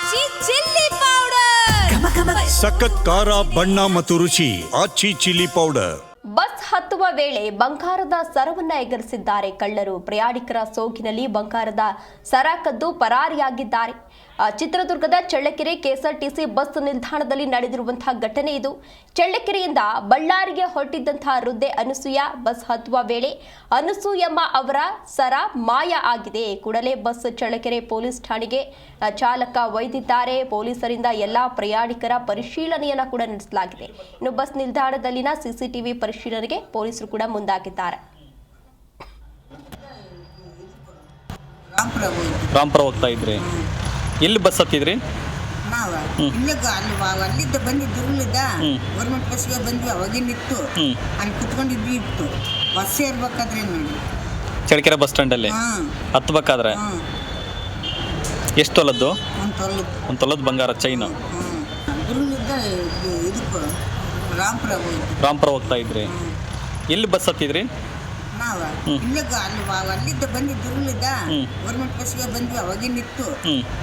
ಆಚಿ chilli powder ಸಖತ್ ಖಾರ ಬಣ್ಣ ಮತ್ತು ರುಚಿ ಆಚಿ ಚಿಲ್ಲಿ ಪೌಡರ್. ಬಸ್ ಹತ್ತುವ ವೇಳೆ ಬಂಗಾರದ ಸರವನ್ನ ಎಗರಿಸಿದ್ದಾರೆ ಕಳ್ಳರು. ಪ್ರಯಾಣಿಕರ ಸೋಗಿನಲ್ಲಿ ಬಂಗಾರದ ಸರ ಕದ್ದು ಪರಾರಿಯಾಗಿದ್ದಾರೆ. ಚಿತ್ರದುರ್ಗದ ಚಳ್ಳಕೆರೆ ಕೆಎಸ್ಆರ್ಟಿಸಿ ಬಸ್ ನಿಲ್ದಾಣದಲ್ಲಿ ನಡೆದಿರುವಂತಹ ಘಟನೆ ಇದು. ಚಳ್ಳಕೆರೆಯಿಂದ ಬಳ್ಳಾರಿಗೆ ಹೊರಟಿದ್ದಂತಹ ವೃದ್ಧೆ ಅನಸೂಯ ಬಸ್ ಹತ್ತುವ ವೇಳೆ ಅನಸೂಯಮ್ಮ ಅವರ ಸರ ಮಾಯ ಆಗಿದೆ. ಕೂಡಲೇ ಬಸ್ ಚಳ್ಳಕೆರೆ ಪೊಲೀಸ್ ಠಾಣೆಗೆ ಚಾಲಕ ಒಯ್ದಿದ್ದಾರೆ. ಪೊಲೀಸರಿಂದ ಎಲ್ಲಾ ಪ್ರಯಾಣಿಕರ ಪರಿಶೀಲನೆಯನ್ನ ಕೂಡ ನಡೆಸಲಾಗಿದೆ. ಇನ್ನು ಬಸ್ ನಿಲ್ದಾಣದಲ್ಲಿನ ಸಿಸಿಟಿವಿ ಪರಿಶೀಲನೆಗೆ ಪೊಲೀಸರು ಕೂಡ ಮುಂದಾಗಿದ್ದಾರೆ. ರಾಂಪುರ ಹೋಗ್ತಾ ಇದ್ರಿ, ಎಲ್ಲಿ ಬಸ್ ಹತ್ತಿದ್ರಿ? ನಾವ ಅಲ್ಲಿದ್ದ ಬಂದಿದ್ದು ಇರುಳಿದ್ದ ಗೌರ್ಮೆಂಟ್ ಬಸ್ಗೆ ಬಂದ್ವಿ. ಅವಾಗಿನಿತ್ತು ಅಲ್ಲಿ ಕುತ್ಕೊಂಡಿದ್ವಿ. ಇತ್ತು ಬಸ್ ಸೇರ್ಬೇಕಾದ್ರೆ ನೋಡಿ ಚಳ್ಳಕೆರೆ ಬಸ್ ಸ್ಟ್ಯಾಂಡಲ್ಲಿ ಹತ್ಬೇಕಾದ್ರೆ ಎಷ್ಟು ತೊಲದ್ದು? ಒಂದು ತೊಲದ್ದು ಬಂಗಾರ ಚೈನು. ಇರುಳಿದ್ದ ಇದಕ್ಕೆ ರಾಂಪುರ ಹೋಗ್ತಾ ಇದ್ರಿ, ಎಲ್ಲಿ ಬಸ್ ಹತ್ತಿದ್ರಿ? ನಾವ ಅಲ್ಲಿದ್ದ ಬಂದಿದ್ದು ಇರುಳಿದ್ದ ಗೌರ್ಮೆಂಟ್ ಬಸ್ಗೆ ಬಂದ್ವಿ. ಅವಾಗಿನಿತ್ತು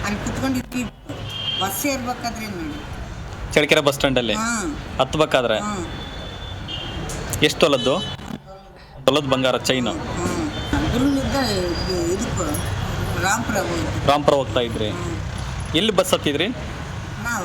ಅಲ್ಲಿ ಕುತ್ಕೊಂಡಿದ್ವಿ. ಬಸ್ ಸೇರ್ಬೇಕಾದ್ರೆ ನೋಡಿ ಚಳ್ಳಕೆರೆ ಬಸ್ ಸ್ಟ್ಯಾಂಡಲ್ಲಿ ಹತ್ಬೇಕಾದ್ರೆ ಎಷ್ಟು ತೊಲದ್ದು? ತೊಲದ್ದು ಬಂಗಾರ ಚೈನು. ಇರುಳಿದ್ದ ಇದಕ್ಕೆ ರಾಂಪುರ ಹೋಗ್ತಾ ಇದ್ರಿ, ಎಲ್ಲಿ ಬಸ್ ಹತ್ತಿದ್ರಿ? ನಾವ